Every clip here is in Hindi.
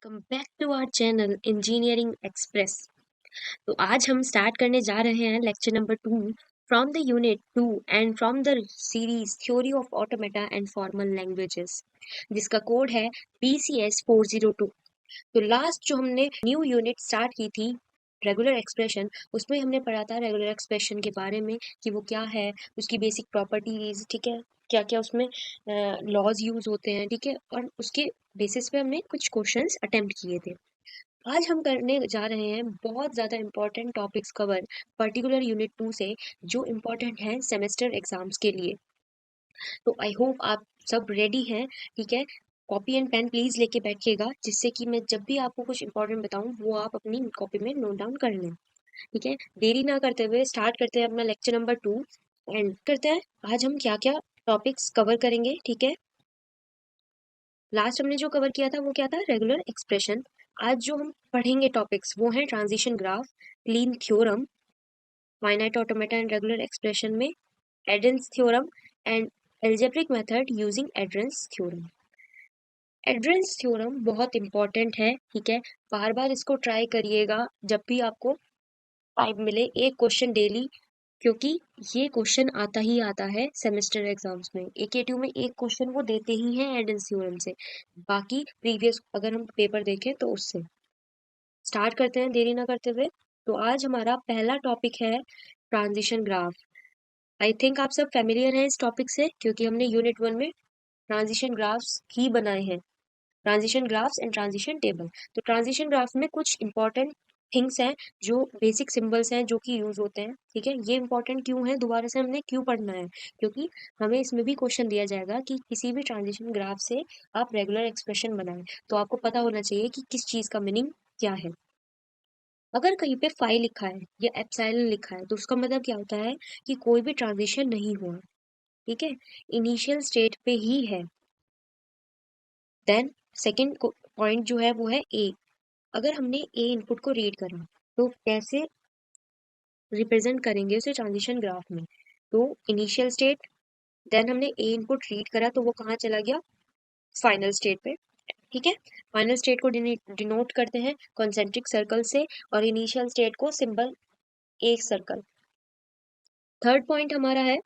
Welcome back to our channel engineering express. तो आज हम स्टार्ट करने जा रहे हैं lecture number 2 from the unit 2 and from the series theory of automata and formal languages, जिसका कोड है BCS 402। तो लास्ट जो हमने न्यू यूनिट स्टार्ट की थी रेगुलर एक्सप्रेशन, उसमें हमने पढ़ा था रेगुलर एक्सप्रेशन के बारे में कि वो क्या है, उसकी बेसिक प्रॉपर्टीज, ठीक है, क्या क्या उसमें लॉज यूज होते हैं, ठीक है, और उसके बेसिस पे हमने कुछ क्वेश्चंस अटेम्प्ट किए थे। आज हम करने जा रहे हैं बहुत ज़्यादा important topics cover particular unit 2 से, जो इम्पोर्टेंट हैं सेमेस्टर एग्जाम्स के लिए। तो आई होप आप सब रेडी हैं, ठीक है। कॉपी एंड पेन प्लीज लेके बैठिएगा, जिससे कि मैं जब भी आपको कुछ इंपॉर्टेंट बताऊं वो आप अपनी कॉपी में नोट डाउन कर लें, ठीक है। देरी ना करते हुए स्टार्ट करते हैं अपना लेक्चर नंबर 2 एंड करते हैं आज हम क्या क्या टॉपिक्स कवर करेंगे, ठीक है। लास्ट हमने जो कवर किया था वो क्या था, रेगुलर एक्सप्रेशन। आज जो हम पढ़ेंगे टॉपिक्स वो हैं transition graph, Kleene theorem, finite automata and regular expression में Arden's theorem and algebraic method using Arden's theorem. Arden's theorem बहुत इंपॉर्टेंट है, ठीक है। बार बार इसको ट्राई करिएगा जब भी आपको टाइम मिले, एक क्वेश्चन डेली, क्योंकि ये क्वेश्चन आता ही आता है सेमेस्टर एग्जाम्स में। AKTU में एक क्वेश्चन वो देते ही हैं एडन्स थ्योरम से, बाकी प्रीवियस अगर हम पेपर देखें तो उससे। स्टार्ट करते हैं देरी ना करते हुए। तो आज हमारा पहला टॉपिक है ट्रांजिशन ग्राफ। आई थिंक आप सब फेमिलियर हैं इस टॉपिक से, क्योंकि हमने यूनिट 1 में ट्रांजिशन ग्राफ्स ही बनाए हैं, transition graphs and transition table. तो ट्रांजिशन ग्राफ में कुछ इंपॉर्टेंट थिंग्स हैं, जो बेसिक सिंबल्स हैं जो कि यूज होते हैं, ठीक है। ये इंपॉर्टेंट क्यों है, दोबारा से हमने क्यों पढ़ना है, क्योंकि हमें इसमें भी क्वेश्चन दिया जाएगा कि किसी भी ट्रांजिशन ग्राफ से आप रेगुलर एक्सप्रेशन बनाएं, तो आपको पता होना चाहिए कि किस चीज का मीनिंग क्या है। अगर कहीं पे फाई लिखा है या एप्सिलॉन लिखा है तो उसका मतलब क्या होता है कि कोई भी ट्रांजिशन नहीं हुआ, ठीक है, इनिशियल स्टेट पे ही है। देन सेकंड पॉइंट जो है वो है ए। अगर हमने ए इनपुट को रीड करा तो कैसे रिप्रेजेंट करेंगे उसे ट्रांजिशन ग्राफ में। तो इनिशियल स्टेट, देन हमने ए इनपुट रीड करा तो वो कहाँ चला गया, फाइनल स्टेट पे, ठीक है। फाइनल स्टेट को डिनोट करते हैं कॉन्सेंट्रिक सर्कल से, और इनिशियल स्टेट को सिंबल एक सर्कल। थर्ड पॉइंट हमारा है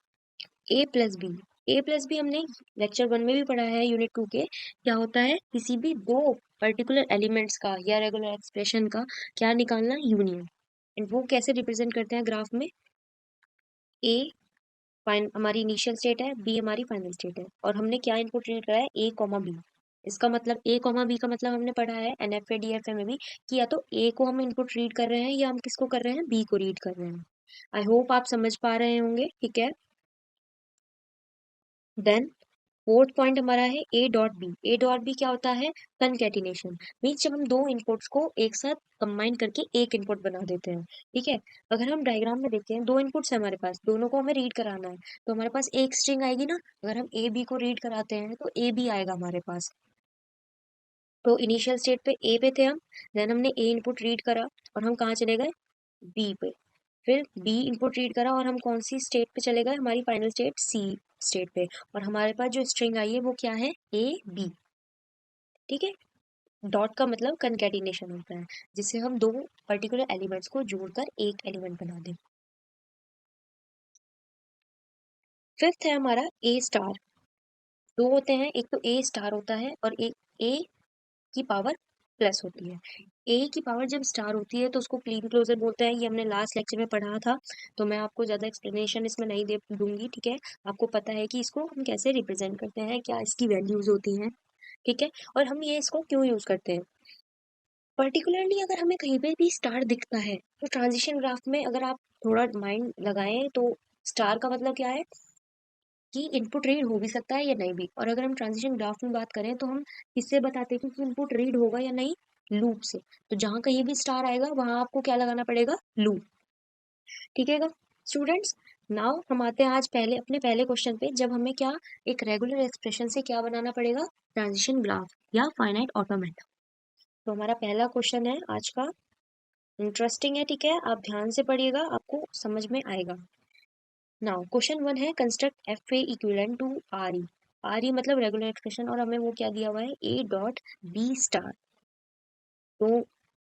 A plus B. A plus B हमने लेक्चर 1 में भी पढ़ा है यूनिट 2 के, क्या होता है किसी भी दो पर्टिकुलर एलिमेंट्स का या रेगुलर एक्सप्रेशन का क्या निकालना, यूनियन। एंड वो कैसे रिप्रेजेंट करते हैं ग्राफ में, ए फाइन हमारी इनिशियल स्टेट है, बी हमारी फाइनल स्टेट है, और हमने क्या इनपुट रीड करा है, ए कॉमा बी। इसका मतलब ए कॉमा बी का मतलब हमने पढ़ा है NFA DFA में भी, कि या तो ए को हम इनपुट रीड कर रहे हैं या हम किसको कर रहे हैं, बी को रीड कर रहे हैं। आई होप आप समझ पा रहे होंगे, ठीक है। देन फोर्थ पॉइंट हमारा है A dot B. A dot B क्या होता है, कंकैटिनेशन। मीन्स जब हम दो इनपुट्स को एक साथ कंबाइन करके एक इनपुट बना देते हैं, ठीक है। अगर हम डायग्राम में देखते हैं, दो इनपुट्स है हमारे पास, दोनों को हमें रीड कराना है, तो हमारे पास एक स्ट्रिंग आएगी ना। अगर हम ए बी को रीड कराते हैं तो ए बी आएगा हमारे पास। तो इनिशियल स्टेट पे ए पे थे हम, देन हमने ए इनपुट रीड करा और हम कहाँ चले गए, बी पे। फिर बी इनपुट रीड करा और हम कौन सी स्टेट पे चले गए, हमारी फाइनल स्टेट सी स्टेट पे। और हमारे पास जो स्ट्रिंग आई है वो क्या है, ए बी, ठीक है। डॉट का मतलब कंकैटिनेशन होता है, जिससे हम दो पर्टिकुलर एलिमेंट्स को जोड़कर एक एलिमेंट बना दें। फिफ्थ है हमारा ए स्टार। दो होते हैं, एक तो ए स्टार होता है और एक ए की पावर प्लस होती है। ए की पावर जब स्टार होती है तो उसको क्लीन क्लोजर बोलते हैं, ये हमने लास्ट लेक्चर में पढ़ा था, तो मैं आपको ज़्यादा एक्सप्लेनेशन इसमें नहीं दे दूंगी, ठीक है। आपको पता है कि इसको हम कैसे रिप्रेजेंट करते हैं, क्या इसकी वैल्यूज होती हैं, ठीक है, और हम ये इसको क्यों यूज करते हैं। पर्टिकुलरली अगर हमें कहीं पे भी स्टार दिखता है तो ट्रांजिशन ग्राफ में अगर आप थोड़ा माइंड लगाएं तो स्टार का मतलब क्या है कि इनपुट रीड हो भी सकता है या नहीं भी। और अगर हम ट्रांजिशन ग्राफ में बात करें तो हम किससे बताते हैं कि इनपुट रीड होगा या नहीं, लूप से। तो जहां कहीं भी स्टार आएगा वहां आपको क्या लगाना पड़ेगा, लूप, ठीक है स्टूडेंट्स। नाउ हम आते हैं आज पहले अपने पहले क्वेश्चन पे, जब हमें क्या एक रेगुलर एक्सप्रेशन से क्या बनाना पड़ेगा, ट्रांजिशन ग्राफ या फाइनाइट ऑटोमेटा। तो हमारा पहला क्वेश्चन है आज का, इंटरेस्टिंग है, ठीक है, आप ध्यान से पढ़िएगा, आपको समझ में आएगा। नाउ क्वेश्चन 1 है construct F A equivalent to R E. R E मतलब रेगुलर एक्सप्रेशन, और हमें वो क्या दिया हुआ है, ए डॉट बी स्टार। तो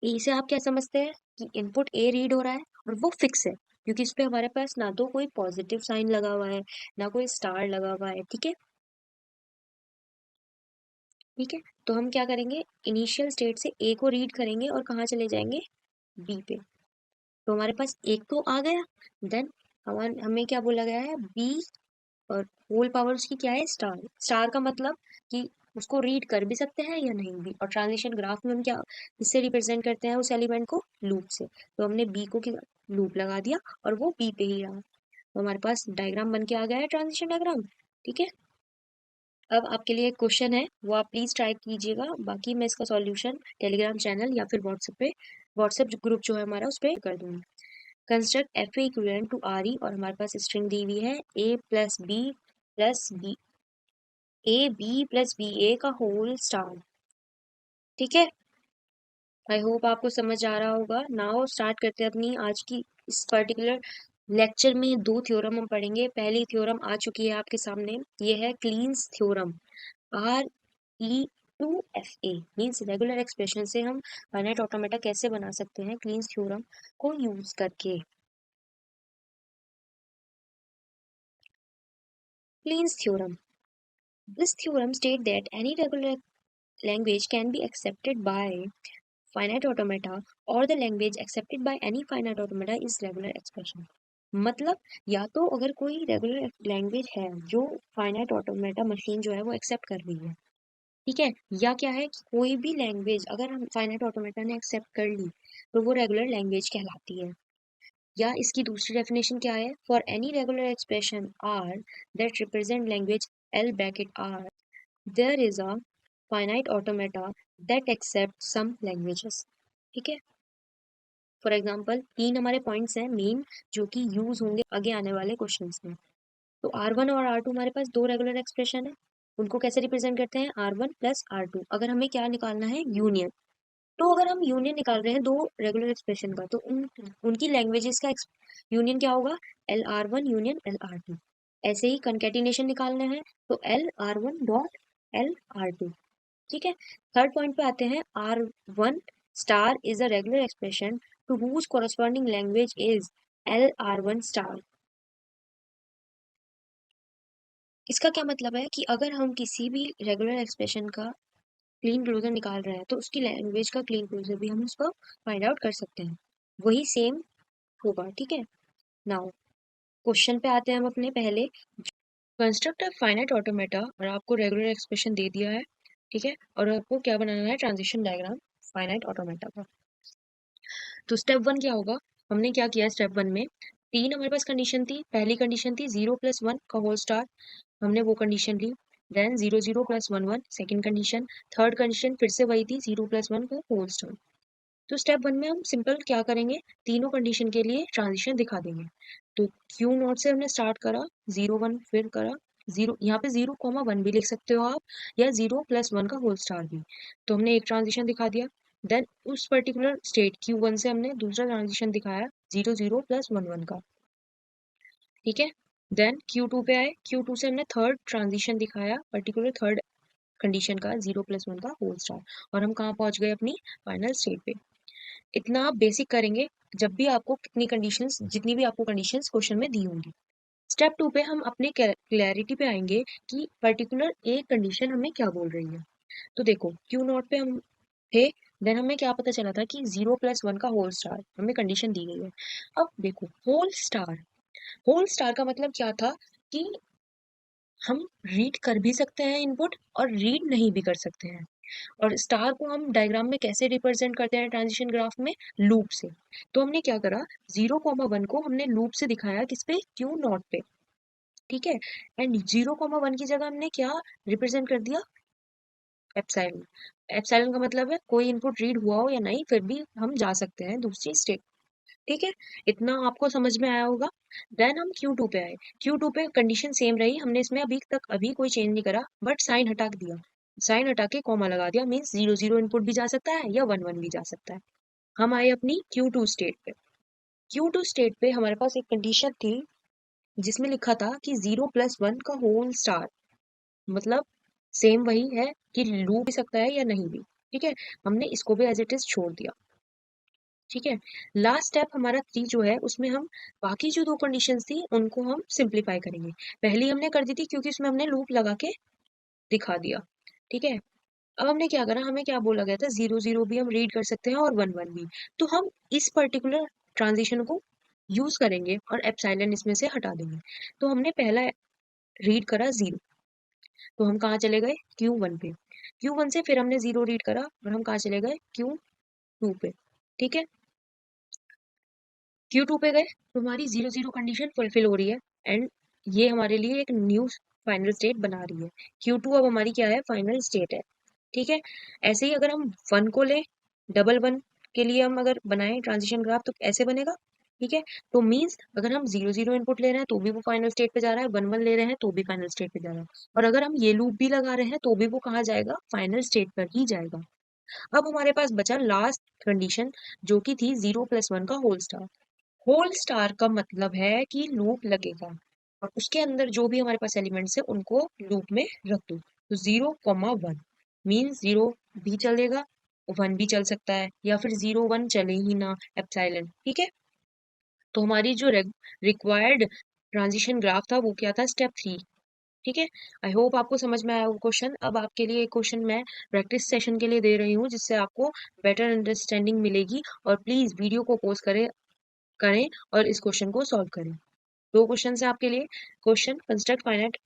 ए से आप क्या समझते हैं कि इनपुट ए रीड हो रहा है और वो फिक्स है, क्योंकि इस पे हमारे पास ना तो कोई पॉजिटिव साइन लगा हुआ है ना कोई स्टार लगा हुआ है। ठीक है, ठीक है। तो हम क्या करेंगे, इनिशियल स्टेट से ए को रीड करेंगे और कहाँ चले जाएंगे, बी पे। तो हमारे पास एक तो आ गया, देन हमें क्या बोला गया है, बी और होल पावर उसकी क्या है, स्टार। स्टार का मतलब कि उसको रीड कर भी सकते हैं या नहीं भी। और ट्रांजिशन ग्राफ में हम क्या इससे रिप्रेजेंट करते हैं उस एलिमेंट को, लूप से। तो हमने बी को लूप लगा दिया और वो बी पे ही रहा। तो हमारे पास डायग्राम बन के आ गया है, ट्रांजिशन डायग्राम। ठीक है, अब आपके लिए एक क्वेश्चन है, वो आप प्लीज ट्राई कीजिएगा। बाकी मैं इसका सॉल्यूशन टेलीग्राम चैनल या फिर व्हाट्सएप पे, व्हाट्सएप ग्रुप जो है हमारा, उस पर कर दूंगी। Construct F equivalent to R E, और हमारे पास स्ट्रिंग दी हुई है A plus B plus B, A B plus B A का होल स्टार। ठीक है, आई होप आपको समझ आ रहा होगा। नाउ स्टार्ट करते हैं अपनी आज की इस पर्टिकुलर लेक्चर में। दो थ्योरम हम पढ़ेंगे। पहली थ्योरम आ चुकी है आपके सामने, ये है Kleene's theorem. R E to F A means regular expression से हम फाइनाइट ऑटोमेटा कैसे बना सकते हैं क्लीन्स थ्योरम को यूज करके। Kleene's theorem, this theorem state that any regular language can be accepted by finite automata or the language accepted by any finite automata is regular expression। मतलब या तो अगर कोई रेगुलर लैंग्वेज है जो फाइनाइट ऑटोमेटा मशीन जो है वो एक्सेप्ट कर रही है, ठीक है, या क्या है कि कोई भी लैंग्वेज अगर हम फाइनाइट ऑटोमेटा ने एक्सेप्ट कर ली तो वो रेगुलर लैंग्वेज कहलाती है। या इसकी दूसरी डेफिनेशन क्या है, for any regular expression R that represent language L bracket R there is a finite automata that accept some languages। ठीक है, फॉर एग्जाम्पल तीन हमारे पॉइंट्स हैं मेन जो कि यूज होंगे आगे आने वाले क्वेश्चंस में। तो R1 और R2 हमारे पास दो रेगुलर एक्सप्रेशन है, उनको कैसे रिप्रेजेंट करते हैं, R1 प्लस R2। अगर हमें क्या निकालना है, यूनियन। तो अगर हम यूनियन निकाल रहे हैं दो रेगुलर एक्सप्रेशन का, तो उनकी लैंग्वेजेस का यूनियन क्या होगा, LR1 यूनियन LR2। ऐसे ही कंकेटिनेशन निकालना है तो LR1 डॉट LR2। ठीक है, थर्ड पॉइंट पे आते हैं, R1 star is a regular expression to whose corresponding language is LR1 star. इसका क्या मतलब है कि अगर हम किसी भी रेगुलर एक्सप्रेशन का क्लीन क्लोजर निकाल रहे हैं तो उसकी लैंग्वेज का क्लीन क्लोजर भी हम उसको फाइंड आउट कर सकते हैं, वही सेम होगा। ठीक है, नाउ क्वेश्चन पे आते हैं हम अपने पहले। कंस्ट्रक्ट अ फाइनाइट ऑटोमेटा, और आपको रेगुलर एक्सप्रेशन दे दिया है, ठीक है, और आपको क्या बनाना है, ट्रांजिशन डायग्राम फाइनाइट ऑटोमेटा का। तो स्टेप वन क्या होगा, हमने क्या किया स्टेप वन में, तीन हमारे पास कंडीशन थी। पहली कंडीशन थी 0+1 का होल स्टार, हमने वो कंडीशन ली। Then 0 0+1 1 second condition. Third condition फिर से वही थी, 0+1 का होल स्टार। तो स्टेप वन में हम सिंपल क्या करेंगे, तीनों कंडीशन के लिए ट्रांजिशन दिखा देंगे। तो क्यू नोट से हमने स्टार्ट करा, 0 1 फिर करा, जीरो, यहाँ पे 0 1 भी लिख सकते हो आप, या 0+1 का होल स्टार भी। तो हमने एक ट्रांजिशन दिखा दिया। देन उस पर्टिकुलर स्टेट Q1 से हमने दूसरा ट्रांजिशन दिखाया 0 0+1 1 का। ठीक है, देन Q2 पे आए, Q2 से हमने थर्ड ट्रांजिशन दिखाया पर्टिकुलर थर्ड कंडीशन का 0+1 का होल स्टार। और हम कहाँ पहुंच गए, अपनी फाइनल स्टेट पे। इतना आप बेसिक करेंगे जब भी आपको कितनी कंडीशंस, जितनी भी आपको कंडीशंस क्वेश्चन में दी होंगी। स्टेप टू पे हम अपने क्लैरिटी पे आएंगे कि पर्टिकुलर एक कंडीशन हमें क्या बोल रही है। तो देखो क्यू नॉट पे हम थे, देन हमें क्या पता चला था कि 0+1 का होल स्टार हमें कंडीशन दी गई है। अब देखो होल स्टार, होल स्टार का मतलब क्या था कि हम रीड कर भी सकते हैं इनपुट और रीड नहीं भी कर सकते हैं। और स्टार को हम डायग्राम में कैसे रिप्रेजेंट करते हैं ट्रांजिशन ग्राफ में, लूप से। तो हमने क्या करा, 0 1 को हमने लूप से दिखाया किस पे, क्यू नॉट पे। ठीक है, एंड 0 1 की जगह हमने क्या रिप्रेजेंट कर दिया, एप्सिलॉन। एप्सिलॉन का मतलब है कोई इनपुट रीड हुआ हो या नहीं, फिर भी हम जा सकते हैं दूसरी स्टेट। ठीक है, इतना आपको समझ में आया होगा। देन हम Q2 पे आए, Q2 पे कंडीशन सेम रही, हमने इसमें अभी कोई चेंज नहीं करा, बट साइन हटा दिया। साइन हटा के कॉमा लगा दिया, मीन्स 0 0 इनपुट भी जा सकता है या 1 1 भी जा सकता है। हम आए अपनी Q2 स्टेट पे। Q2 स्टेट पे हमारे पास एक कंडीशन थी जिसमें लिखा था कि 0+1 का होल स्टार, मतलब सेम वही है कि लूप भी सकता है या नहीं भी। ठीक है, हमने इसको भी एज इट इज छोड़ दिया। ठीक है, लास्ट स्टेप हमारा 3 जो है उसमें हम बाकी जो 2 कंडीशंस थी उनको हम सिंप्लीफाई करेंगे। पहली हमने कर दी थी क्योंकि उसमें हमने लूप लगा के दिखा दिया। ठीक है, अब हमने क्या करा, हमें क्या बोला गया था, 0 0 भी हम रीड कर सकते हैं और 1 1 भी। तो हम इस पर्टिकुलर ट्रांजिशन को यूज करेंगे और एप्सिलॉन इसमें से हटा देंगे। तो हमने पहला रीड करा 0, तो हम कहाँ चले गए, Q1 पे। Q1 से फिर हमने 0 रीड करा और हम कहाँ चले गए, Q2 पे। ठीक है, Q2 पे गए तो हमारी 0 0 कंडीशन फुलफिल हो रही है एंड ये हमारे लिए एक न्यू फाइनल स्टेट बना रही है। Q2 अब हमारी क्या है, फाइनल स्टेट है। ठीक है, ऐसे ही अगर हम 1 को लें, डबल 1 के लिए हम अगर बनाएं ट्रांजिशन ग्राफ तो ऐसे बनेगा। ठीक है, तो मींस अगर हम 0 0 इनपुट ले रहे हैं तो भी वो फाइनल स्टेट पे जा रहा है, 1 1 ले रहे हैं तो भी फाइनल स्टेट पे जा रहा है, और अगर हम ये लूप भी लगा रहे हैं तो भी वो कहाँ जाएगा, फाइनल स्टेट पर ही जाएगा। अब हमारे पास बचा लास्ट कंडीशन जो कि थी 0 + 1 का होल स्टार। होल स्टार का मतलब है कि लूप लगेगा और उसके अंदर जो भी हमारे पास एलिमेंट्स है उनको लूप में रख दो। तो 0 1 मीन्स 0 भी चलेगा, 1 भी चल सकता है, या फिर 0 1 चले ही ना, एप्सिलॉन। ठीक है, तो हमारी जो रिक्वायर्ड ट्रांजिशन ग्राफ था वो क्या था, स्टेप 3। ठीक है, आई होप आपको समझ में आया वो क्वेश्चन। अब आपके लिए एक क्वेश्चन मैं प्रैक्टिस सेशन के लिए दे रही हूँ जिससे आपको बेटर अंडरस्टैंडिंग मिलेगी, और प्लीज वीडियो को पॉज करें करें और इस क्वेश्चन को सॉल्व करें। 2 क्वेश्चन है आपके लिए। Question, construct finite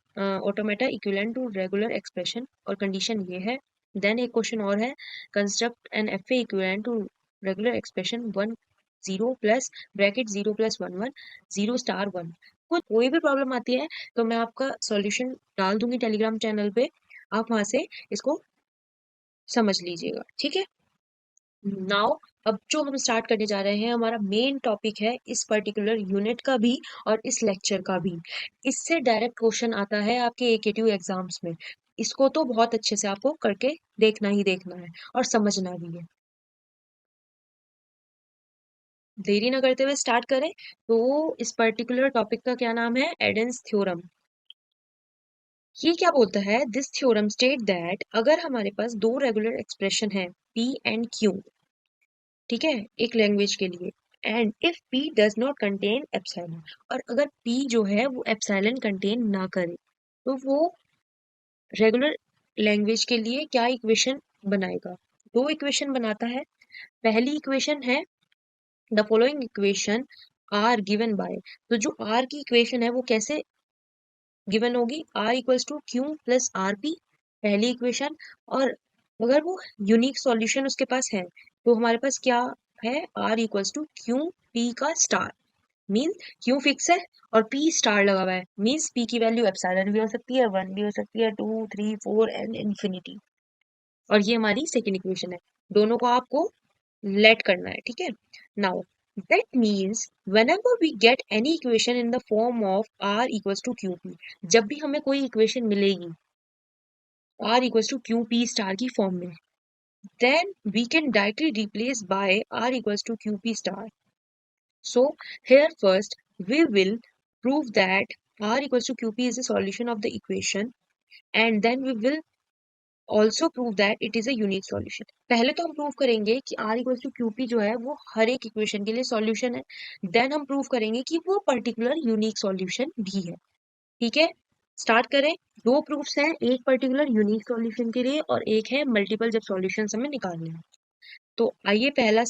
automata equivalent to regular expression, और कंडीशन ये है। देन एक क्वेश्चन और है, construct N F A equivalent to regular expression 1 0 plus bracket 0 + 1 1 0 star 1। कोई भी प्रॉब्लम आती है तो मैं आपका सॉल्यूशन डाल दूंगी टेलीग्राम चैनल पे, आप वहां से इसको समझ लीजिएगा। ठीक है, नाउ अब जो हम स्टार्ट करने जा रहे हैं, हमारा मेन टॉपिक है इस पर्टिकुलर यूनिट का भी और इस लेक्चर का भी। इससे डायरेक्ट क्वेश्चन आता है आपके एकेटीयू एग्जाम्स में। इसको तो बहुत अच्छे से आपको करके देखना ही देखना है और समझना भी है। देरी न करते हुए स्टार्ट करें। तो इस पर्टिकुलर टॉपिक का क्या नाम है, एडेंस थ्योरम। ये क्या बोलता है, दिस थ्योरम स्टेट दैट अगर हमारे पास दो रेगुलर एक्सप्रेशन है P एंड Q, ठीक है, एक लैंग्वेज के लिए, and if P does not contain epsilon, और अगर P जो है वो एप्सिलॉन कंटेन ना करे, तो वो रेगुलर लैंग्वेज के लिए क्या इक्वेशन बनाएगा, दो इक्वेशन बनाता है। पहली इक्वेशन है the following equation are given by, तो जो आर की इक्वेशन है वो कैसे गिवन होगी, R equals to Q plus R P, पहली इक्वेशन। और अगर वो यूनिक सॉल्यूशन उसके पास है तो हमारे पास क्या है, R equals to Q P का स्टार, मीन्स क्यू फिक्स है और पी स्टार लगा हुआ है, मीन्स पी की वैल्यू एप्सिलॉन भी हो सकती है, 1 भी हो सकती है, 2 3 4 एंड इन्फिनिटी। और ये हमारी सेकेंड इक्वेशन है, दोनों को आपको लेट करना है। ठीक है, now that means whenever we get any equation in the form of r equals to qp, जब भी हमें कोई इक्वेशन मिलेगी r equals to qp star की फॉर्म में, then we can directly replace by r equals to qp star. So here first we will prove that r equals to qp is a solution of the equation, and then we will also prove that it is a unique solution. पहले तो हम प्रूव करेंगे कि आर इक्वल टू क्यूपी जो है वो हर एक इक्वेशन के लिए सॉल्यूशन है, देन हम प्रूव करेंगे कि वो पर्टिकुलर यूनिक सॉल्यूशन भी है। ठीक है, स्टार्ट करें। दो प्रूफ्स हैं, एक पर्टिकुलर यूनिक सॉल्यूशन के लिए और एक है मल्टीपल जब सॉल्यूशन हमें निकालने हैं। तो आइए पहला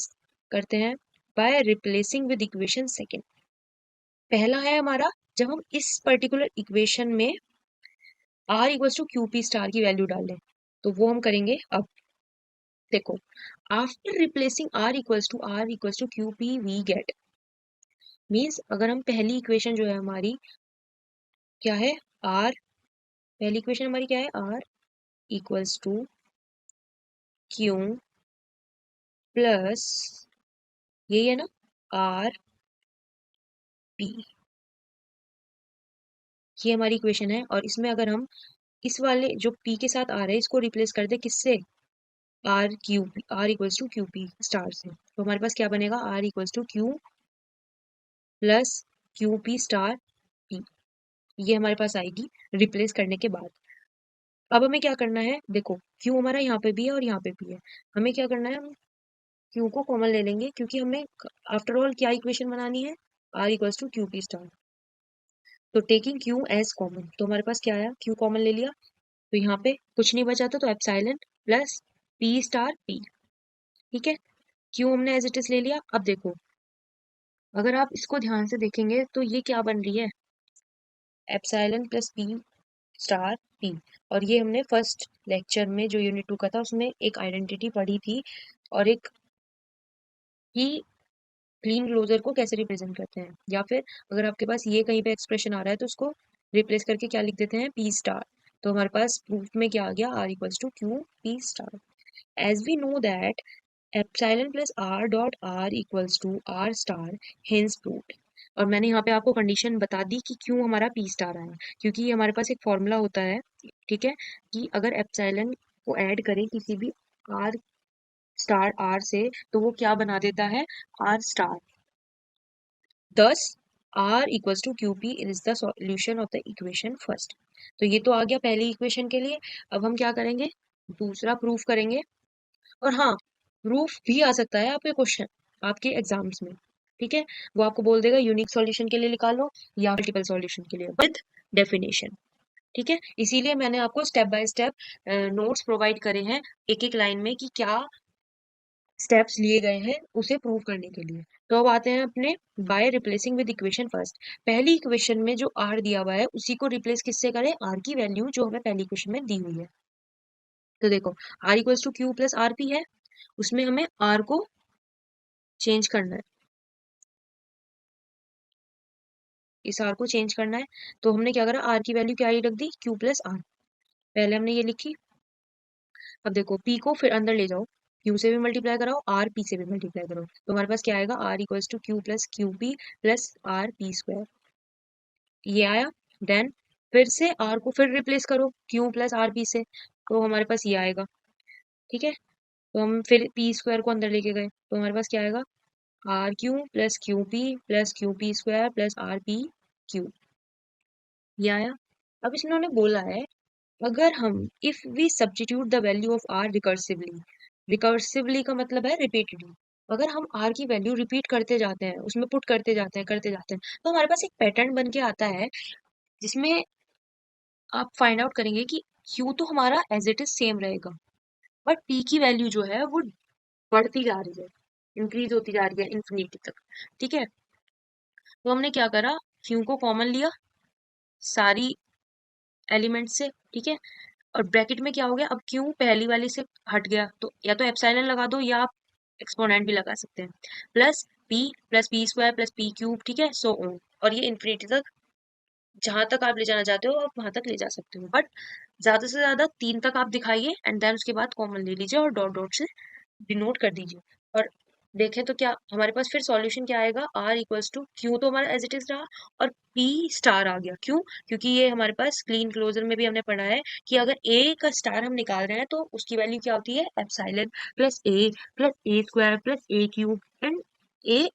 करते हैं, by replacing with equation second. पहला है हमारा, जब हम इस पर्टिकुलर इक्वेशन में R equal to Q P star की वैल्यू डाल दें, तो वो हम करेंगे। अब देखो, after replacing R equals to Q P we get, means अगर हम पहली इक्वेशन जो है हमारी क्या है, आर, पहली इक्वेशन हमारी क्या है, R equals to Q plus, यही है ना, आर पी, ये हमारी इक्वेशन है। और इसमें अगर हम इस वाले जो पी के साथ आ रहा है इसको रिप्लेस कर दे किससे, R equals to Q P star से, तो हमारे पास क्या बनेगा, R equals to Q plus Q P star P, ये हमारे पास आएगी रिप्लेस करने के बाद। अब हमें क्या करना है, देखो क्यू हमारा यहाँ पे भी है और यहाँ पे भी है। हमें क्या करना है, हम क्यू को कॉमन ले लेंगे क्योंकि हमें आफ्टर ऑल क्या इक्वेशन बनानी है, R equals to Q P star. तो टेकिंग क्यू एज कॉमन, तो हमारे पास क्या आया, क्यू कॉमन ले लिया, तो यहाँ पे कुछ नहीं बचा था, तो epsilon plus P star P. ठीक है, क्यू हमने एज इट इज ले लिया। अब देखो अगर आप इसको ध्यान से देखेंगे तो ये क्या बन रही है, epsilon plus P star P. और ये हमने फर्स्ट लेक्चर में जो यूनिट 2 का था उसमें एक आइडेंटिटी पढ़ी थी, और एक कि क्लीन क्लोजर को कैसे रिप्रेजेंट करते हैं, या फिर अगर आपके पास ये कहीं पे एक्सप्रेशन आ रहा है तो उसको रिप्लेस करके क्या लिख देते हैं, पी स्टार। तो हमारे पास प्रूफ में क्या आ गया, R equals to Q P star. As we know that epsilon plus R dot R equals to R star, hence proved. और मैंने यहाँ पे आपको कंडीशन बता दी कि क्यों हमारा पी स्टार आया, क्योंकि ये हमारे पास एक फॉर्मूला होता है, ठीक है, कि अगर एप्सिलॉन को ऐड करें किसी भी आर स्टार आर से तो वो क्या बना देता है, R star. Thus, R equals to QP is the solution of the equation first. तो ये तो आ गया पहली इक्वेशन के लिए। अब हम क्या करेंगे, दूसरा प्रूफ करेंगे। और हाँ, प्रूफ भी आ सकता है आपके क्वेश्चन, आपके एग्जाम्स में, ठीक है। वो आपको बोल देगा यूनिक सॉल्यूशन के लिए निकालो या मल्टीपल सॉल्यूशन के लिए विद डेफिनेशन, ठीक है। इसीलिए मैंने आपको step by step notes provide करे हैं एक एक लाइन में कि क्या स्टेप्स लिए गए हैं उसे प्रूव करने के लिए। तो अब आते हैं अपने bye replacing with equation first. पहली इक्वेशन में जो आर दिया हुआ है उसी को रिप्लेस किससे करें, आर की वैल्यू जो हमें पहली इक्वेशन में दी हुई है। तो देखो R equals to Q plus R P है, उसमें हमें आर को चेंज करना है, इस आर को चेंज करना है। तो हमने क्या करा, आर की वैल्यू क्या ही रख दी, क्यू प्लस आर, पहले हमने ये लिखी। अब देखो पी को फिर अंदर ले जाओ, क्यू से भी मल्टीप्लाई कराओ, आर पी से भी मल्टीप्लाई करो, तो हमारे पास क्या आएगा, R equals to Q plus Q P plus R P square, ये आया। देन फिर से आर को फिर रिप्लेस करो क्यू प्लस आर पी से, तो हमारे पास ये आएगा, ठीक है। तो हम फिर पी स्क्वायर को अंदर लेके गए, तो हमारे पास क्या आएगा, R plus Q P square plus R P Q, ये आया। अब इन्होंने बोला है अगर हम if we substitute the value of R recursively, recursively का मतलब है रिपीटेडली, अगर हम आर की वैल्यू रिपीट करते जाते हैं, उसमें पुट करते जाते हैं, तो हमारे पास एक पैटर्न बन के आता है जिसमें आप फाइंड आउट करेंगे कि क्यू तो हमारा एज इट इज सेम रहेगा, बट पी की वैल्यू जो है वो बढ़ती जा रही है, इंक्रीज होती जा रही है इन्फिनिटी तक, ठीक है। तो हमने क्या करा, क्यू को कॉमन लिया सारी एलिमेंट से, ठीक है। और ब्रैकेट में क्या हो गया, अब क्यू पहली वाली से हट गया, तो या तो एप्सिलॉन लगा दो या आप एक्सपोनेंट भी लगा सकते हैं, plus P square plus P cube, ठीक है, सो ऑन। और ये इन्फिनिटी तक जहां तक आप ले जाना चाहते हो आप वहां तक ले जा सकते हो, बट ज्यादा से ज्यादा 3 तक आप दिखाइए एंड देन उसके बाद कॉमन ले लीजिए और डॉट डॉट से डिनोट कर दीजिए। और देखें तो क्या हमारे पास फिर सॉल्यूशन क्या आएगा, आर इक्वल्स टू क्यू तो हमारा एज इट इज रहा, और पी स्टार आ गया, क्यों, क्योंकि ये हमारे पास क्लीन क्लोजर में भी हमने पढ़ा है कि अगर ए का स्टार हम निकाल रहे हैं तो उसकी वैल्यू क्या होती है, epsilon plus A square plus A cube and A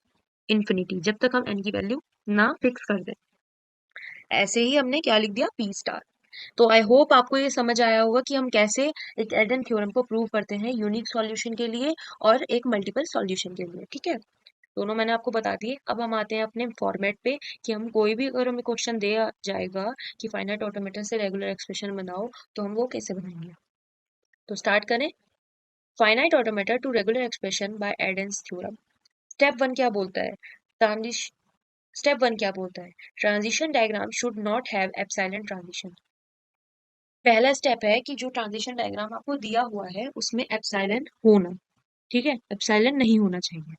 infinity, जब तक हम एन की वैल्यू ना फिक्स कर दें। ऐसे ही हमने क्या लिख दिया, पी स्टार। तो आई होप आपको ये समझ आया होगा कि हम कैसे एक एल्डन थ्योरम को प्रूव करते हैं यूनिक सॉल्यूशन के लिए और एक मल्टीपल सॉल्यूशन के लिए, ठीक है। दोनों मैंने आपको बता दिए। अब हम आते हैं अपने फॉर्मेट पे कि हम कोई भी अगर हमें क्वेश्चन दिया जाएगा कि फाइनाइट ऑटोमेटन से रेगुलर एक्सप्रेशन बनाओ तो हम वो कैसे बनाएंगे। तो स्टार्ट करें, finite automata to regular expression by Arden's theorem. Step one क्या बोलता है, ट्रांजिशन, स्टेप वन क्या बोलता है, transition diagram should not have epsilon transition. पहला स्टेप है कि जो ट्रांजिशन डायग्राम आपको दिया हुआ है उसमें एप्सिलॉन होना, ठीक है, एप्सिलॉन नहीं होना चाहिए।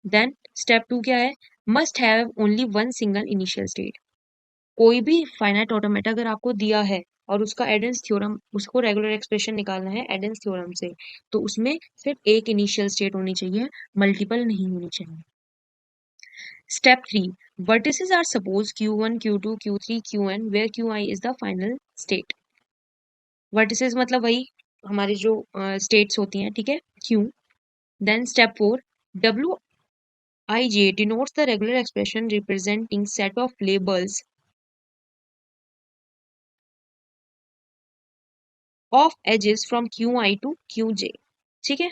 देन स्टेप टू क्या है, must have only one single initial state. कोई भी फाइनाइट ऑटोमेटा अगर आपको दिया है और उसका एडेंस थ्योरम, उसको रेगुलर एक्सप्रेशन निकालना है एडेंस थ्योरम से, तो उसमें सिर्फ एक इनिशियल स्टेट होनी चाहिए, मल्टीपल नहीं होनी चाहिए। Step three, vertices are suppose q1 q2 q3 qn where qi is the final state। Vertices मतलब वही हमारी जो स्टेट्स होती हैं, ठीक है, Q. Then step four, W I J denotes the regular expression representing set of labels of edges from Q I to Q J. ठीक है।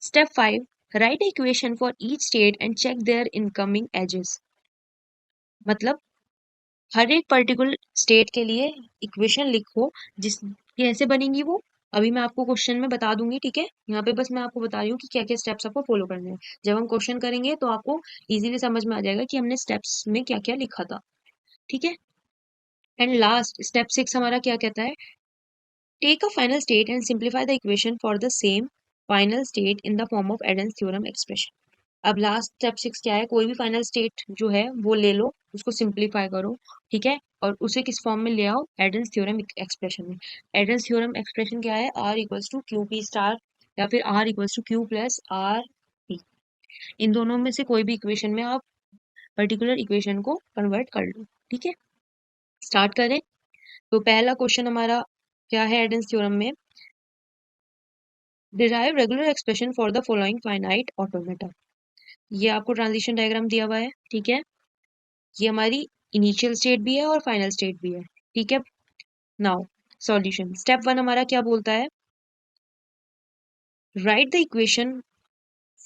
Step 5, write equation for each state and check their incoming edges. मतलब हर एक पर्टिकुलर स्टेट के लिए इक्वेशन लिखो, जिस कैसे बनेंगी वो अभी मैं आपको क्वेश्चन में बता दूंगी। ठीक है, यहाँ पे बस मैं आपको बता रही हूँ कि क्या क्या स्टेप्स आपको फॉलो करने हैं। जब हम क्वेश्चन करेंगे तो आपको इजीली समझ में आ जाएगा कि हमने स्टेप्स में क्या क्या लिखा था। ठीक है। एंड लास्ट स्टेप 6 हमारा क्या कहता है, take a final state and simplify the equation for the same final state in the form of Arden's theorem expression. अब लास्ट स्टेप 6 क्या है, कोई भी फाइनल स्टेट जो है वो ले लो, उसको सिंप्लीफाई करो। ठीक है, और उसे किस फॉर्म में ले आओ, एडेंस थ्योरम एक्सप्रेशन में। एडेंस थ्योरम एक्सप्रेशन क्या है, R equals to Q P star या फिर R equals to Q plus R P. इन दोनों में से कोई भी इक्वेशन में आप पर्टिकुलर इक्वेशन को कन्वर्ट कर लो। ठीक है, स्टार्ट करें। तो पहला क्वेश्चन हमारा क्या है एडेंस थ्योरम में, derive regular expression for the following finite automata. ये आपको ट्रांजिशन डायग्राम दिया हुआ है। ठीक है, ये हमारी इनिशियल स्टेट भी है और फाइनल स्टेट भी है। ठीक है, नाउ सॉल्यूशन। स्टेप 1 हमारा क्या बोलता है, write the equation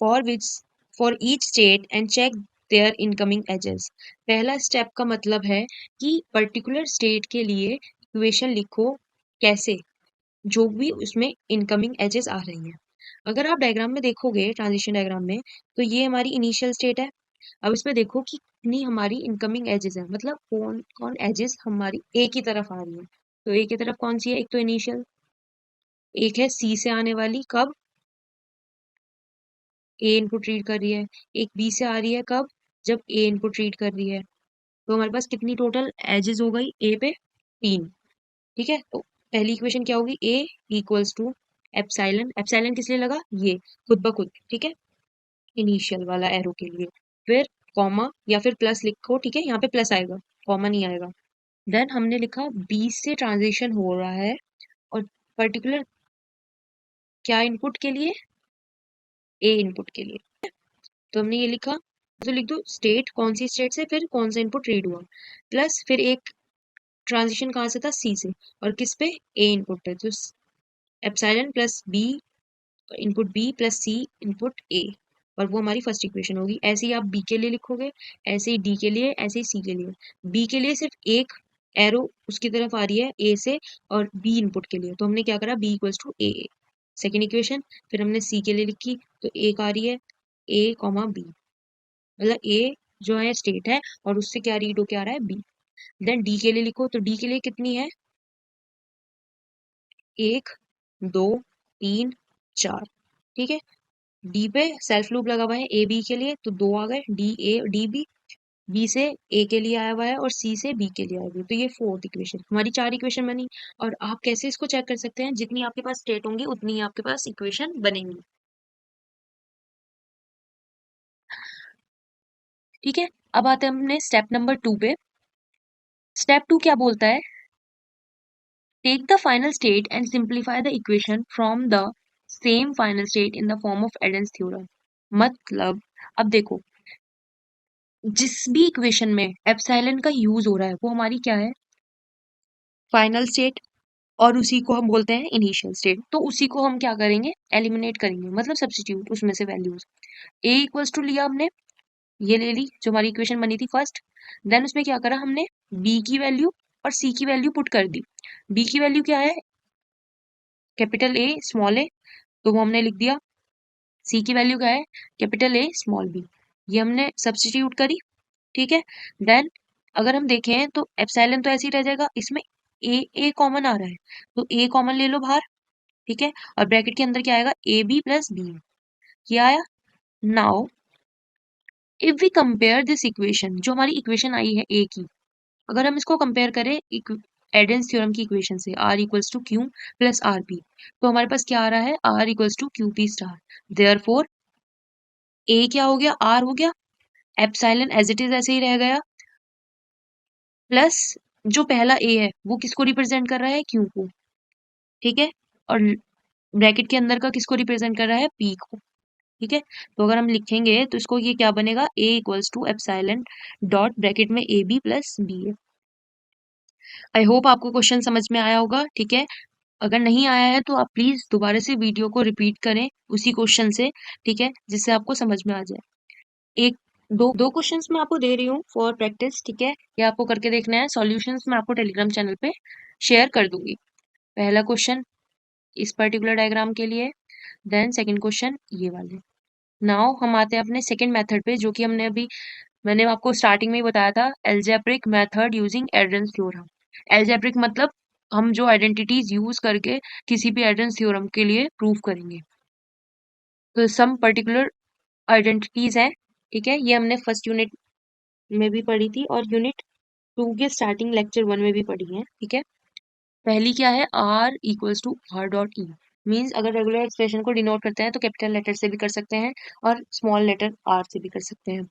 for which for each state and check their incoming edges. पहला स्टेप का मतलब है कि पर्टिकुलर स्टेट के लिए इक्वेशन लिखो, कैसे, जो भी उसमें इनकमिंग एजेस आ रही हैं। अगर आप डायग्राम में देखोगे, ट्रांजिशन डायग्राम में, तो ये हमारी इनिशियल स्टेट है। अब इसमें देखो कि कितनी हमारी इनकमिंग एजेस है, मतलब कौन कौन एजेस हमारी ए की तरफ आ रही है। तो ए की तरफ कौन सी है, एक तो इनिशियल, एक है सी से आने वाली, कब, ए इनपुट रीड कर रही है। एक बी से आ रही है, कब, जब ए इनपुट रीड कर रही है। तो हमारे पास कितनी टोटल एजेस हो गई ए पे, 3। ठीक है, तो पहली इक्वेशन क्या होगी, ए इक्वल्स टू एप्सिलॉन, एप्सिलॉन किस लिए लगा, ये खुद ब खुद। ठीक है, इनिशियल वाला एरो के लिए। फिर कॉमा या फिर प्लस लिखो। ठीक है, यहाँ पे प्लस आएगा, कॉमा नहीं आएगा। देन हमने लिखा बी से ट्रांजिशन हो रहा है और पर्टिकुलर क्या इनपुट के लिए, ए इनपुट के लिए। तो हमने ये लिखा, तो लिख दो स्टेट, कौन सी स्टेट से फिर कौन सा इनपुट रीड हुआ, प्लस फिर एक ट्रांजिशन कहाँ से था, सी से, और किस पे, ए इनपुट पे। तो epsilon plus B input B plus C input A, और वो हमारी फर्स्ट इक्वेशन होगी। ऐसे ही आप बी के लिए लिखोगे, ऐसे ही डी के लिए, ऐसे ही सी के लिए। बी के लिए सिर्फ एक एरो उसकी तरफ आ रही है ए से, और बी इनपुट के लिए तो हमने क्या करा, B equals to A, second equation. फिर हमने सी के लिए लिखी, तो एक आ रही है ए कॉमा बी, मतलब ए जो है स्टेट है और उससे क्या रीड होके आ रहा है, बी। देन डी के लिए लिखो, तो डी के लिए कितनी है, 1 2 3 4। ठीक है, डी पे सेल्फ लूप लगा हुआ है ए बी के लिए, तो 2 आ गए, D A D B, B से ए के लिए आया हुआ है और सी से बी के लिए आया हुआ है। तो ये फोर्थ इक्वेशन हमारी, 4 इक्वेशन बनी। और आप कैसे इसको चेक कर सकते हैं, जितनी आपके पास स्टेट होंगी उतनी ही आपके पास इक्वेशन बनेंगी। ठीक है, अब आते हैं हमने स्टेप नंबर 2 पे। स्टेप 2 क्या बोलता है, take the final state and simplify the equation from the same final state in the form of Arden's theorem. मतलब अब देखो, जिस भी इक्वेशन में एप्सिलॉन का यूज हो रहा है वो हमारी क्या है, फाइनल स्टेट, और उसी को हम बोलते हैं इनिशियल स्टेट। तो उसी को हम क्या करेंगे, एलिमिनेट करेंगे, मतलब सब्स्टिट्यूट उसमें से वैल्यूज। ए इक्वल्स टू लिया हमने, ये ले ली जो हमारी इक्वेशन बनी थी फर्स्ट। देन उसमें क्या करा हमने, बी की वैल्यू और सी की वैल्यू पुट कर दी। बी की वैल्यू क्या है, कैपिटल ए स्मॉल ए, तो वो हमने लिख दिया। सी की वैल्यू क्या है, कैपिटल ए स्मॉल बी, ये हमने सब्स्टिट्यूट करी। ठीक है, देन अगर हम देखें तो एप्सिलॉन तो ऐसे ही रह जाएगा, इसमें ए कॉमन आ रहा है, तो ए कॉमन ले लो बाहर। ठीक है, और ब्रैकेट के अंदर क्या आएगा, ए बी प्लस बी, क्या आया। Now if we compare this equation, जो हमारी इक्वेशन आई है ए की, अगर हम इसको कंपेयर करें एडेंस थ्योरम की इक्वेशन से, R equals to Q plus R P, तो हमारे पास क्या आ रहा है, R equals to Q P star. Therefore A क्या हो गया, आर हो गया, एप्सिलॉन एज इट इज ऐसे ही रह गया, प्लस जो पहला ए है वो किसको रिप्रेजेंट कर रहा है, क्यू को। ठीक है, और ब्रैकेट के अंदर का किसको रिप्रेजेंट कर रहा है, पी को। ठीक है, तो अगर हम लिखेंगे तो इसको ये क्या बनेगा, A equals to epsilon dot bracket में ए बी प्लस बी है। आई होप आपको क्वेश्चन समझ में आया होगा। ठीक है, अगर नहीं आया है तो आप प्लीज दोबारा से वीडियो को रिपीट करें उसी क्वेश्चन से, ठीक है, जिससे आपको समझ में आ जाए। एक दो क्वेश्चंस मैं आपको दे रही हूँ फॉर प्रैक्टिस, ठीक है, ये आपको करके देखना है। सॉल्यूशंस मैं आपको टेलीग्राम चैनल पे शेयर कर दूंगी। पहला क्वेश्चन इस पर्टिकुलर डायग्राम के लिए, देन सेकंड क्वेश्चन ये वाले। नाउ हम आते हैं अपने सेकंड मेथड पे, जो कि मैंने आपको स्टार्टिंग में ही बताया था, algebraic method using Arden's theorem. Algebraic मतलब हम जो आइडेंटिटीज यूज करके किसी भी एड्रेंस थ्योरम के लिए प्रूव करेंगे। तो सम पर्टिकुलर आइडेंटिटीज हैं, ठीक है, ये हमने फर्स्ट यूनिट में भी पढ़ी थी और यूनिट 2 के स्टार्टिंग लेक्चर 1 में भी पढ़ी है, ठीक है। पहली क्या है, R equals to R dot E. Means अगर रेगुलर एक्सप्रेशन को डिनोट करते हैं तो कैपिटल लेटर से भी कर सकते हैं और स्मॉल लेटर आर से भी कर सकते हैं।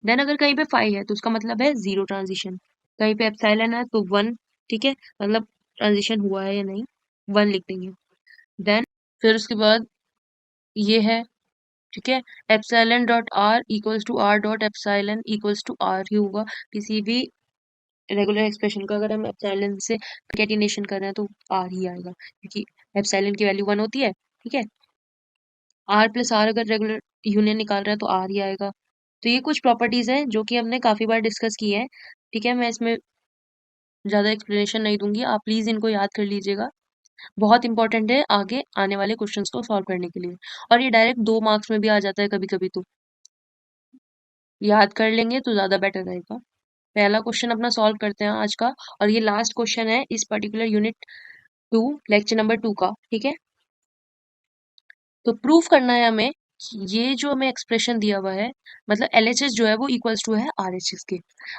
देन अगर कहीं पे फाई है तो उसका मतलब है जीरो ट्रांजिशन, कहीं पे एप्सिलॉन है तो वन, ठीक है, मतलब ट्रांजिशन हुआ है या नहीं, वन लिख देंगे। देन फिर उसके बाद ये है, ठीक है, epsilon dot R equals to R dot epsilon equals to R ही होगा। किसी भी रेगुलर एक्सप्रेशन का अगर हम एप्सिलॉन से कंकैटिनेशन कर रहे हैं तो आर ही आएगा, क्योंकि एप्सिलॉन की वैल्यू 1 होती है, ठीक है। आर प्लस आर अगर रेगुलर यूनियन निकाल रहा है तो आर ही आएगा। तो ये कुछ प्रॉपर्टीज हैं जो कि हमने काफी बार डिस्कस की है, ठीक है, मैं इसमें ज्यादा एक्सप्लेनेशन नहीं दूंगी, आप प्लीज इनको याद कर लीजिएगा, बहुत इंपॉर्टेंट है आगे आने वाले क्वेश्चंस को सॉल्व करने के लिए। और ये डायरेक्ट 2 मार्क्स में भी आ जाता है कभी कभी, तो याद कर लेंगे तो ज्यादा बेटर रहेगा। पहला क्वेश्चन अपना सॉल्व करते हैं आज का, और ये लास्ट क्वेश्चन है इस पर्टिकुलर यूनिट 2 लेक्चर नंबर 2 का, ठीक है। तो प्रूफ करना है हमें कि ये जो हमें एक्सप्रेशन दिया हुआ है, मतलब एलएचएस जो है वो इक्वल्स टू है आरएचएस के।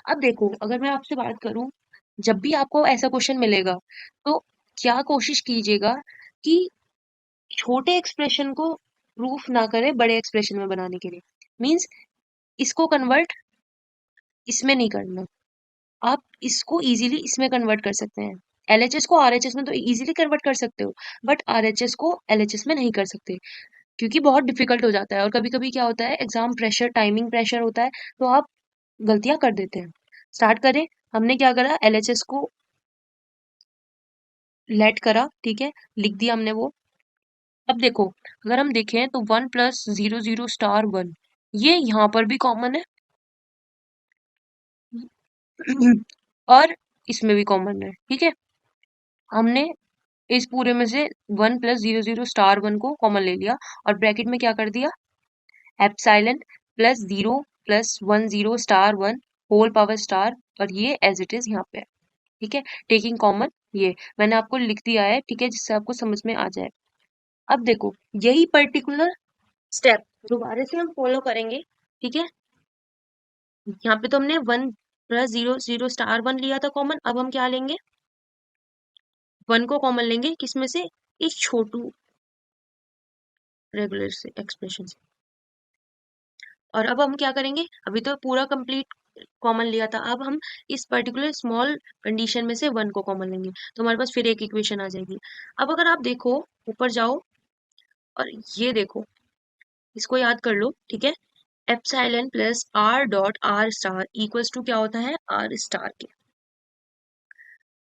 अब देखो, अगर मैं आपसे बात करूं, जब भी आपको ऐसा क्वेश्चन मिलेगा तो क्या कोशिश कीजिएगा कि छोटे एक्सप्रेशन को प्रूफ ना करें बड़े एक्सप्रेशन में बनाने के लिए। मींस इसको कन्वर्ट इसमें नहीं करना, आप इसको इजीली इसमें कन्वर्ट कर सकते हैं। एलएचएस को आरएचएस में तो इजीली कन्वर्ट कर सकते हो, बट आरएचएस को एलएचएस में नहीं कर सकते, क्योंकि बहुत डिफिकल्ट हो जाता है। और कभी कभी क्या होता है, एग्जाम प्रेशर, टाइमिंग प्रेशर होता है, तो आप गलतियां कर देते हैं। स्टार्ट करें, हमने क्या करा, एलएचएस को लेट करा, ठीक है, लिख दिया हमने वो। अब देखो, अगर हम देखें तो 1 + 0 0 * 1 ये यहाँ पर भी कॉमन है और इसमें भी कॉमन है, ठीक है। हमने इस पूरे में से 1 + 0 0 * 1 को कॉमन ले लिया और ब्रैकेट में क्या कर दिया, epsilon plus 0 + 1 0 * 1 whole power star, और ये एज इट इज यहाँ पे है, ठीक है, टेकिंग कॉमन। ये मैंने आपको लिख दिया है, ठीक है, जिससे आपको समझ में आ जाए। अब देखो, यही पर्टिकुलर स्टेप दोबारा से हम फॉलो करेंगे, ठीक है। यहाँ पे तो हमने 1 + 0 0 * 1 लिया था कॉमन, अब हम क्या लेंगे, 1 को कॉमन लेंगे, किसमें से, इस छोटू रेगुलर से एक्सप्रेशन से। और अब हम क्या करेंगे, अभी तो पूरा कंप्लीट कॉमन लिया था, अब हम इस पर्टिकुलर स्मॉल कंडीशन में से 1 को कॉमन लेंगे, तो हमारे पास फिर एक इक्वेशन आ जाएगी। अब अगर आप देखो, ऊपर जाओ और ये देखो, इसको याद कर लो, ठीक है। Epsilon plus R dot R star equals to क्या होता है, आर स्टार के।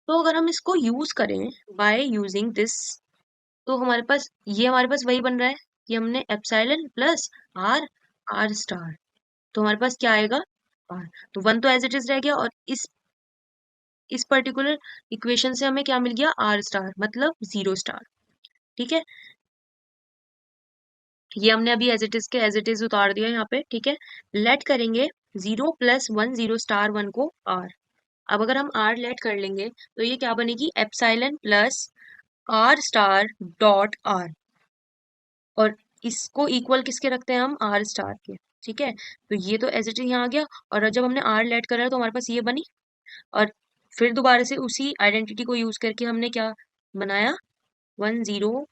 तो अगर हम इसको यूज करें बाय यूजिंग दिस, तो हमारे पास वही बन रहा है कि हमने epsilon plus R R star, तो हमारे पास क्या आएगा, आर। तो 1 तो एज इट इज रह गया, और इस पर्टिकुलर इक्वेशन से हमें क्या मिल गया, आर स्टार मतलब 0 स्टार, ठीक है। ये हमने अभी एज इट इज के एज इट इज उतार दिया यहाँ पे, ठीक है। लेट करेंगे 0 + 1 0 * 1 को आर। अब अगर हम आर लेट कर लेंगे तो ये क्या बनेगी, epsilon plus R star dot R, और इसको इक्वल किसके रखते हैं हम, आर स्टार के, ठीक है। तो ये तो एज इट इज यहाँ आ गया, और जब हमने आर लेट करा तो हमारे पास ये बनी, और फिर दोबारा से उसी आइडेंटिटी को यूज करके हमने क्या बनाया, 1 0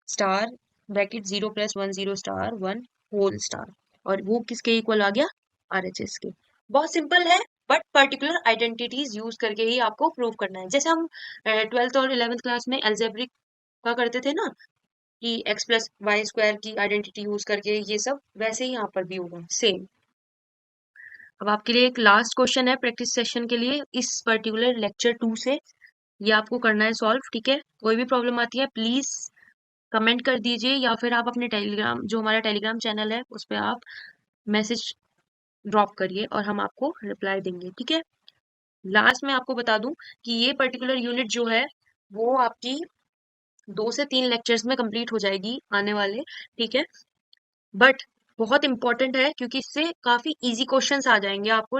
स्टार ब्रैकेट 0 + 1 0 * 1 होल स्टार, और वो किसके इक्वल आ गया, आरएचएस के। बहुत सिंपल है, बट पर्टिकुलर आइडेंटिटीज यूज करके ही आपको प्रूव करना है, जैसे हम 12th और 11th क्लास में एल्जेब्रिक का करते थे ना, कि x + y² की आइडेंटिटी यूज करके, ये सब वैसे ही यहाँ पर भी होगा सेम। अब आपके लिए एक लास्ट क्वेश्चन है प्रैक्टिस सेशन के लिए इस पर्टिकुलर लेक्चर 2 से, ये आपको करना है सॉल्व, ठीक है। कोई भी प्रॉब्लम आती है प्लीज कमेंट कर दीजिए, या फिर आप अपने टेलीग्राम, जो हमारा टेलीग्राम चैनल है, उस पर आप मैसेज ड्रॉप करिए और हम आपको रिप्लाई देंगे, ठीक है। लास्ट में आपको बता दूं कि ये पर्टिकुलर यूनिट जो है वो आपकी 2 से 3 लेक्चर्स में कंप्लीट हो जाएगी आने वाले, ठीक है। बट बहुत इंपॉर्टेंट है क्योंकि इससे काफी इजी क्वेश्चंस आ जाएंगे, आपको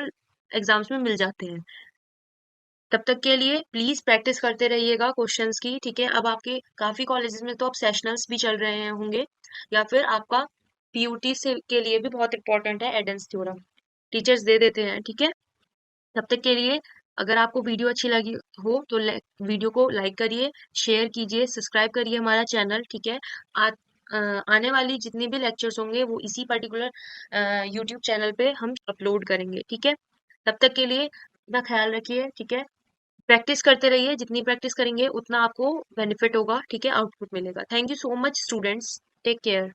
एग्जाम्स में मिल जाते हैं। तब तक के लिए प्लीज प्रैक्टिस करते रहिएगा क्वेश्चंस की, ठीक है। अब आपके काफी कॉलेजेस में तो अब सेशनल्स भी चल रहे हैं होंगे, या फिर आपका पीयूटी से के लिए भी बहुत इंपॉर्टेंट है एडेंस थ्योरम, टीचर्स दे देते हैं, ठीक है। तब तक के लिए अगर आपको वीडियो अच्छी लगी हो तो वीडियो को लाइक करिए, शेयर कीजिए, सब्सक्राइब करिए हमारा चैनल, ठीक है। आ, आने वाली जितनी भी लेक्चर्स होंगे वो इसी पर्टिकुलर यूट्यूब चैनल पे हम अपलोड करेंगे, ठीक है। तब तक के लिए अपना ख्याल रखिए, ठीक है। प्रैक्टिस करते रहिए, जितनी प्रैक्टिस करेंगे उतना आपको बेनिफिट होगा, ठीक है, आउटपुट मिलेगा। Thank you so much students, take care.